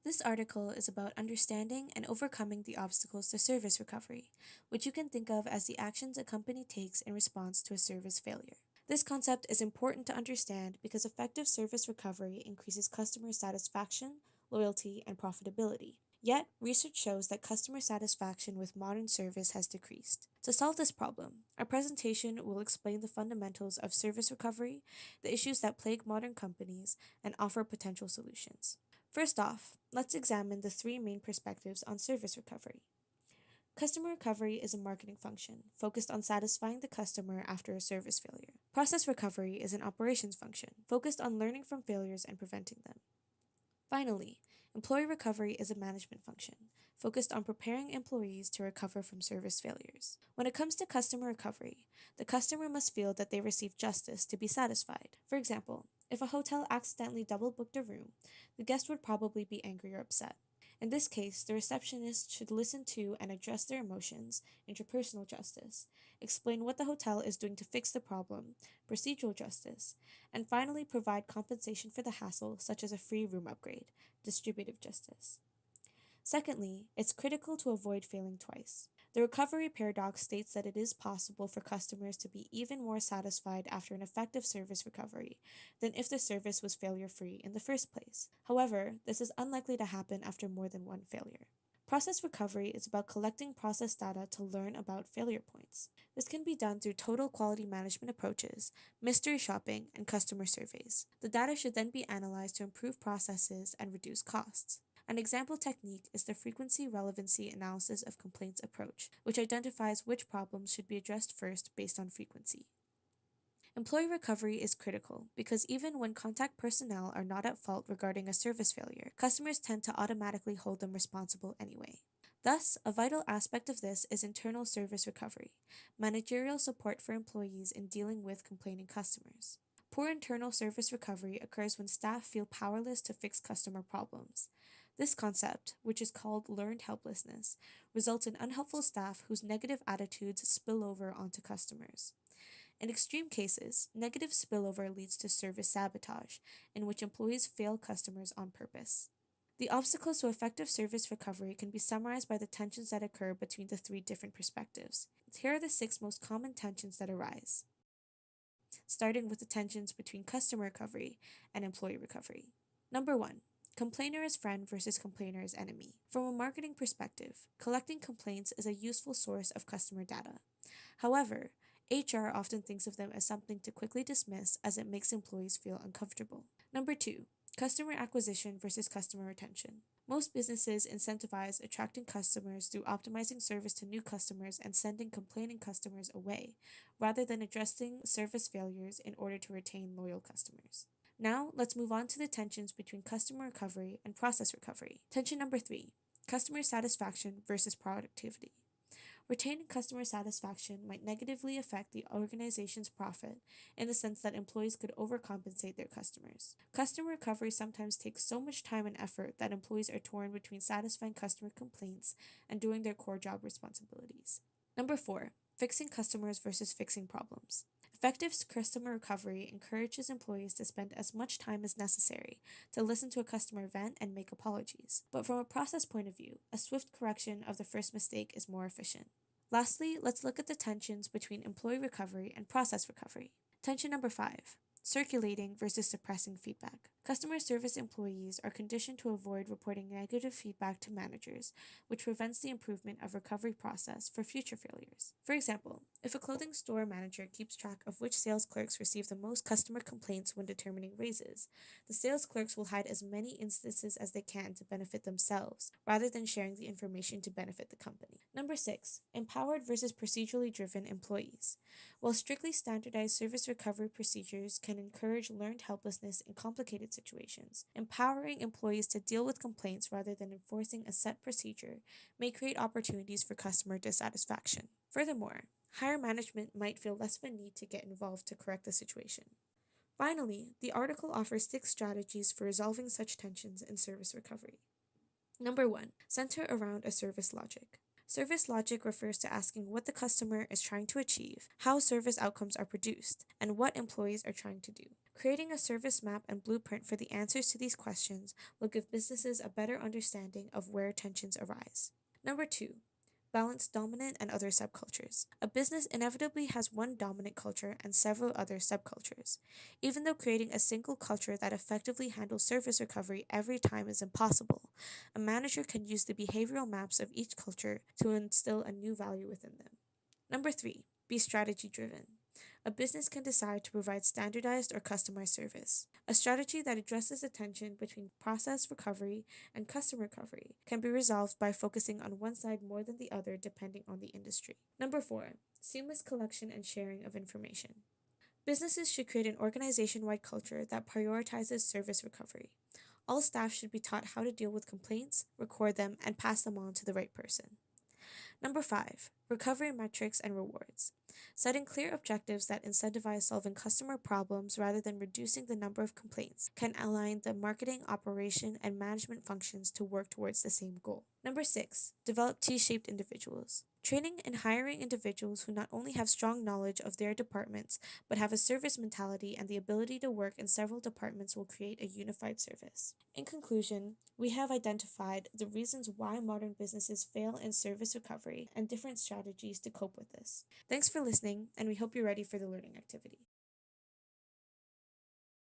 This article is about understanding and overcoming the obstacles to service recovery, which you can think of as the actions a company takes in response to a service failure. This concept is important to understand because effective service recovery increases customer satisfaction, loyalty, and profitability. Yet, research shows that customer satisfaction with modern service has decreased. To solve this problem, our presentation will explain the fundamentals of service recovery, the issues that plague modern companies, and offer potential solutions. First off, let's examine the three main perspectives on service recovery. Customer recovery is a marketing function focused on satisfying the customer after a service failure. Process recovery is an operations function focused on learning from failures and preventing them. Finally, employee recovery is a management function focused on preparing employees to recover from service failures. When it comes to customer recovery, the customer must feel that they received justice to be satisfied. For example, if a hotel accidentally double booked a room, the guest would probably be angry or upset. In this case, the receptionist should listen to and address their emotions, interpersonal justice, explain what the hotel is doing to fix the problem, procedural justice, and finally provide compensation for the hassle, such as a free room upgrade, distributive justice. Secondly, it's critical to avoid failing twice. The recovery paradox states that it is possible for customers to be even more satisfied after an effective service recovery than if the service was failure free in the first place. However, this is unlikely to happen after more than one failure. Process recovery is about collecting process data to learn about failure points. This can be done through total quality management approaches, mystery shopping, and customer surveys. The data should then be analyzed to improve processes and reduce costs. An example technique is the frequency relevancy analysis of complaints approach, which identifies which problems should be addressed first based on frequency. Employee recovery is critical because even when contact personnel are not at fault regarding a service failure, customers tend to automatically hold them responsible anyway. Thus, a vital aspect of this is internal service recovery, managerial support for employees in dealing with complaining customers. Poor internal service recovery occurs when staff feel powerless to fix customer problems. This concept, which is called learned helplessness, results in unhelpful staff whose negative attitudes spill over onto customers. In extreme cases, negative spillover leads to service sabotage, in which employees fail customers on purpose. The obstacles to effective service recovery can be summarized by the tensions that occur between the three different perspectives. Here are the six most common tensions that arise, starting with the tensions between customer recovery and employee recovery. Number 1. Complainer as friend versus complainer as enemy. From a marketing perspective, collecting complaints is a useful source of customer data. However, HR often thinks of them as something to quickly dismiss as it makes employees feel uncomfortable. Number 2. Customer acquisition versus customer retention. Most businesses incentivize attracting customers through optimizing service to new customers and sending complaining customers away, rather than addressing service failures in order to retain loyal customers. Now, let's move on to the tensions between customer recovery and process recovery. Tension number 3. Customer satisfaction versus productivity. Retaining customer satisfaction might negatively affect the organization's profit in the sense that employees could overcompensate their customers. Customer recovery sometimes takes so much time and effort that employees are torn between satisfying customer complaints and doing their core job responsibilities. Number 4. Fixing customers versus fixing problems. Effective customer recovery encourages employees to spend as much time as necessary to listen to a customer vent and make apologies. But from a process point of view, a swift correction of the first mistake is more efficient. Lastly, let's look at the tensions between employee recovery and process recovery. Tension number 5. Circulating versus suppressing feedback. Customer service employees are conditioned to avoid reporting negative feedback to managers, which prevents the improvement of recovery process for future failures. For example, if a clothing store manager keeps track of which sales clerks receive the most customer complaints when determining raises, the sales clerks will hide as many instances as they can to benefit themselves, rather than sharing the information to benefit the company. Number 6. Empowered versus procedurally driven employees. While strictly standardized service recovery procedures can encourage learned helplessness in complicated situations, empowering employees to deal with complaints rather than enforcing a set procedure may create opportunities for customer dissatisfaction. Furthermore, higher management might feel less of a need to get involved to correct the situation. Finally, the article offers 6 strategies for resolving such tensions in service recovery. Number 1. Center around a service logic. Service logic refers to asking what the customer is trying to achieve, how service outcomes are produced, and what employees are trying to do. Creating a service map and blueprint for the answers to these questions will give businesses a better understanding of where tensions arise. Number 2, balance dominant and other subcultures. A business inevitably has one dominant culture and several other subcultures. Even though creating a single culture that effectively handles service recovery every time is impossible, a manager can use the behavioral maps of each culture to instill a new value within them. Number 3, be strategy driven. A business can decide to provide standardized or customized service. A strategy that addresses the tension between process recovery and customer recovery can be resolved by focusing on one side more than the other depending on the industry. Number 4, seamless collection and sharing of information. Businesses should create an organization wide culture that prioritizes service recovery. All staff should be taught how to deal with complaints, record them, and pass them on to the right person. Number 5, recovery metrics and rewards. Setting clear objectives that incentivize solving customer problems rather than reducing the number of complaints can align the marketing, operation, and management functions to work towards the same goal. Number 6, develop T shaped individuals. Training and hiring individuals who not only have strong knowledge of their departments but have a service mentality and the ability to work in several departments will create a unified service. In conclusion, we have identified the reasons why modern businesses fail in service recovery and different strategies to cope with this. Thanks for listening, and we hope you're ready for the learning activity.